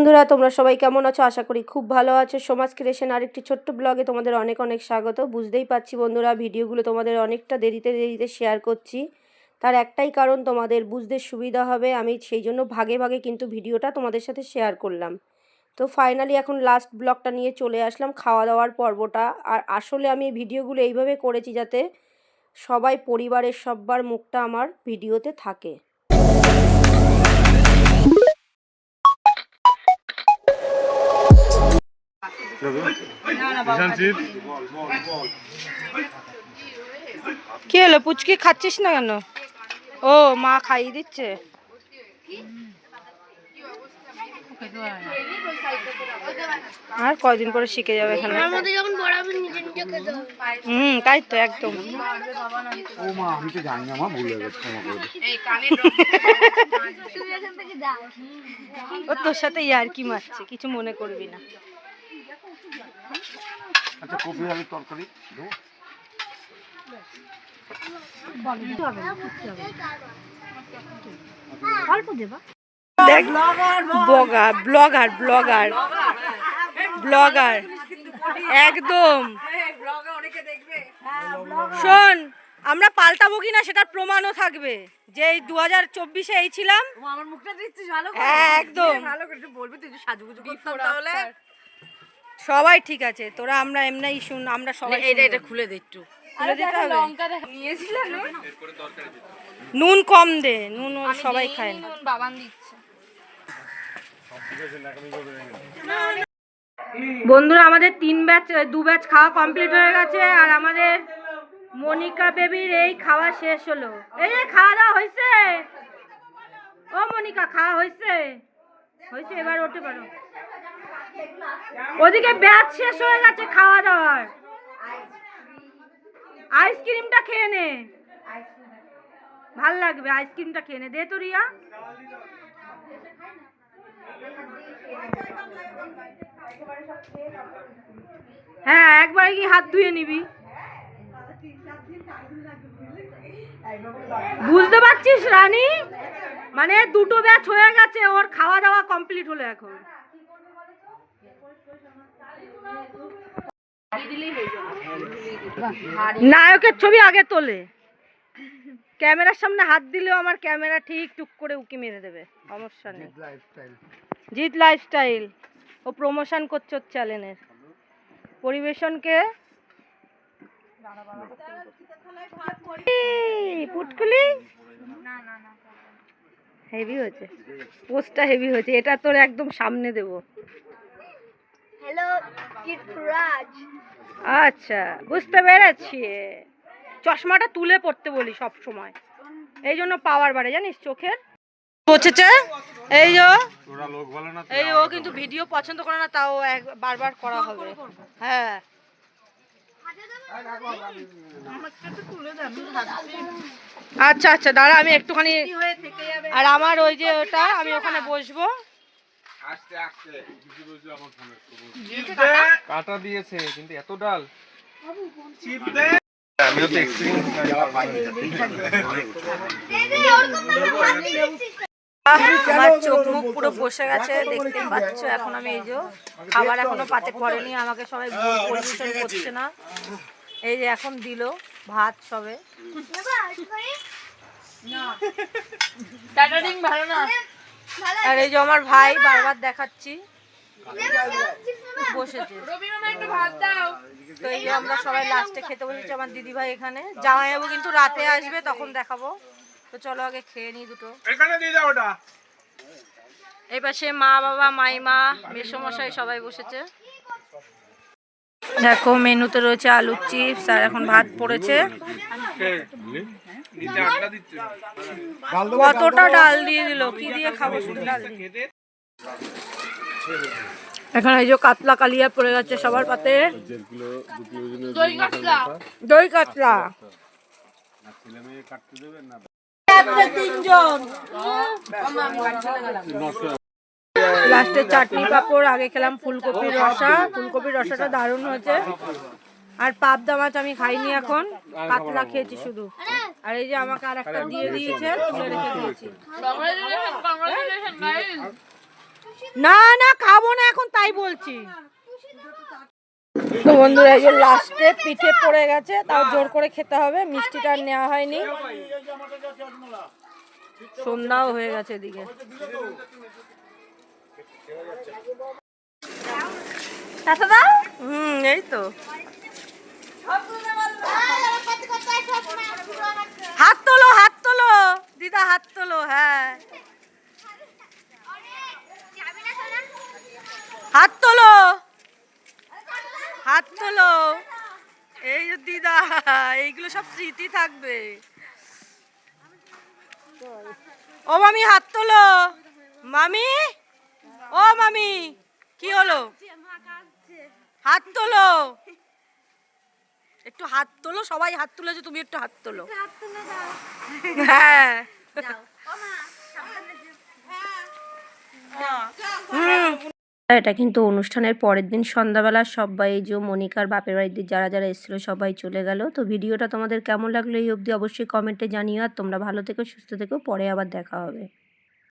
বন্ধুরা, তোমরা সবাই কেমন আছো? আশা করি খুব ভালো আছো। সমাজ ক্রিয়েশন আরেকটি ছোট্ট ব্লগে তোমাদের অনেক অনেক স্বাগত। বুঝতেই পারছি বন্ধুরা, ভিডিওগুলো তোমাদের অনেকটা দেরিতে শেয়ার করছি। তার একটাই কারণ, তোমাদের বুঝতে সুবিধা হবে, আমি সেই জন্য ভাগে ভাগে কিন্তু ভিডিওটা তোমাদের সাথে শেয়ার করলাম। তো ফাইনালি এখন লাস্ট ব্লগটা নিয়ে চলে আসলাম, খাওয়া দাওয়ার পর্বটা। আর আসলে আমি ভিডিওগুলো এইভাবে করেছি যাতে সবাই, পরিবারের সবার মুখটা আমার ভিডিওতে থাকে। কি হলো পুচকি, খাচ্ছিস না কেন? ও মা খাইয়ে দিচ্ছে। আর কয়দিন পরে শিখে যাবে এখানে। তাই তো একদম। ও তোর সাথে ইয়ার কি মারছে, কিছু মনে করবি না। আচ্ছা, কপি আলুর তরকারি দেবো। অল্প দেবা। দেখ, ব্লগার ব্লগার ব্লগার ব্লগার একদম। শোন, আমরা পাল্টাবো কিনা সেটার প্রমাণও থাকবে, যে এই 2024-এ এই ছিলাম। আমার মুখটা দেখছিস ভালো করে? একদম ভালো করে বলবি, তুই সাজুগুজু করতাম তাহলে সবাই ঠিক আছে। তোরা আমরা এমনিই শুন, আমরা সবাই এটা খুলে দে, একটু খুলে দিতে হবে। নিয়েছিলাম নুন কম দে, নুন সবাই খায় না। বাবান দিচ্ছে। বন্ধুরা, আমাদের 2 ব্যাচ খাওয়া কমপ্লিট হয়ে গেছে। আর আমাদের মনিকা বেবির এই খাওয়া শেষ হলো। এই যে খাওয়া দাওয়া হয়েছে। ও মনিকা, খাওয়া হয়েছে? হয়েছে, এবার উঠতে পারো। ওদিকে ব্যাচ শেষ হয়ে গেছে খাওয়া দাওয়ার। আইসক্রিমটা খেয়ে নে, ভাল লাগবে। আইসক্রিমটা খেয়ে নে, দে তো রিয়া। হ্যাঁ, একবারে কি হাত ধুয়ে নিবি? বুঝতে পারছিস রানী? মানে 2টো ব্যাচ হয়ে গেছে, ওর খাওয়া দাওয়া কমপ্লিট হলো এখন। নায়কের ছবি আগে তোলে, ক্যামেরার সামনে হাত দিলেও আমার ক্যামেরা ঠিক টুক করে উকি মেরে দেবে, সমস্যা নেই। জিৎ লাইফস্টাইল ও প্রমোশন করছে ওর চ্যানেলের। পরিবেশনকে পুটকুলি হেভি হয়েছে, পোস্টটা হেভি হয়েছে। এটা তোর একদম সামনে দেব। হ্যালো রাজ। আচ্ছা, বুঝতে পেরেছি। চশমাটা তুলে পড়তে বলি সব সময়, এই জন্য পাওয়ার বাড়ে জানিস চোখের। পৌঁছেছে এই যে, এই ও কিন্তু ভিডিও পছন্দ করে না, তাও বারবার করা হবে। হ্যাঁ, আচ্ছা আচ্ছা, দাঁড়া আমি একটুখানি। আর আমার ওই যে ওটা, আমি ওখানে বসবো। কাটা দিয়েছে কিন্তু এত ডাল। আমার চোখ মুখ পুরো বসে গেছে, দেখতেই পাচ্ছ। এখন আমি এই যে খাবার এখনো পাতে পড়েনি, আমাকে সবাই পরিবেশন করছে না। এই যে এখন দিল ভাত সবে। আর এই যে আমার ভাই, বারবার দেখাচ্ছি, বসেছে। তো এই যে আমরা সবাই লাস্টে খেতে বসেছি। আমার দিদি ভাই এখানে, জামাইবাবু কিন্তু রাতে আসবে, তখন দেখাবো। তো চলো আগে খেয়ে নিই দুটো। এই পাশে মা, বাবা, মাইমা, মেসোমশাই সবাই বসেছে। দেখো মেনুতে রয়েছে আলুর চিপস, আর এখন ভাত পড়েছে। কতটা ডাল দিয়ে দিল, কি দিয়ে খাবো শুধু ডাল দিয়ে। এখন এই যে কাতলা কালিয়া পড়ে গেছে সবার পাতে। দই কাতলা 3জন। লাস্টে চাটনি পাঁপড়, আগে খেলাম ফুলকপির রসা। ফুলকপির রসাটা দারুণ হয়েছে। আর পাবদা মাছ আমি খাইনি, এখন কাতলা খেয়েছি শুধু। আর এই যে আমাকে আর একটা দিয়ে দিয়েছে, তুলে রেখে দিয়েছি। না না খাবো না এখন, তাই বলছি। তো বন্ধুরা এই যে লাস্টে পিঠে পড়ে গেছে, তাও জোর করে খেতে হবে, মিষ্টিটা আর নেওয়া হয়নি। সন্ধ্যাও হয়ে গেছে এদিকে। এই তো হাত তোলো, হাত তোলো দিদা, হাত তোলো। হ্যাঁ হাত তোলো, হাত তোলো। এই যে দিদা, এইগুলো সব স্মৃতি থাকবে। ও মামি হাত তোলো, মামি, ও মামি, কি হলো? হাত তোলো, একটু হাত তোলো, সবাই হাত তুলেছে, তুমি একটু হাত তোলো। হ্যাঁ এটা কিন্তু অনুষ্ঠানের পরের দিন সন্ধ্যাবেলা সবাই, এই যে মনিকার বাপের বাড়িতে যারা যারা এসেছিলো সবাই চলে গেল। তো ভিডিওটা তোমাদের কেমন লাগলো এই অবধি অবশ্যই কমেন্টে জানিও। আর তোমরা ভালো থেকো, সুস্থ থেকো, পরে আবার দেখা হবে।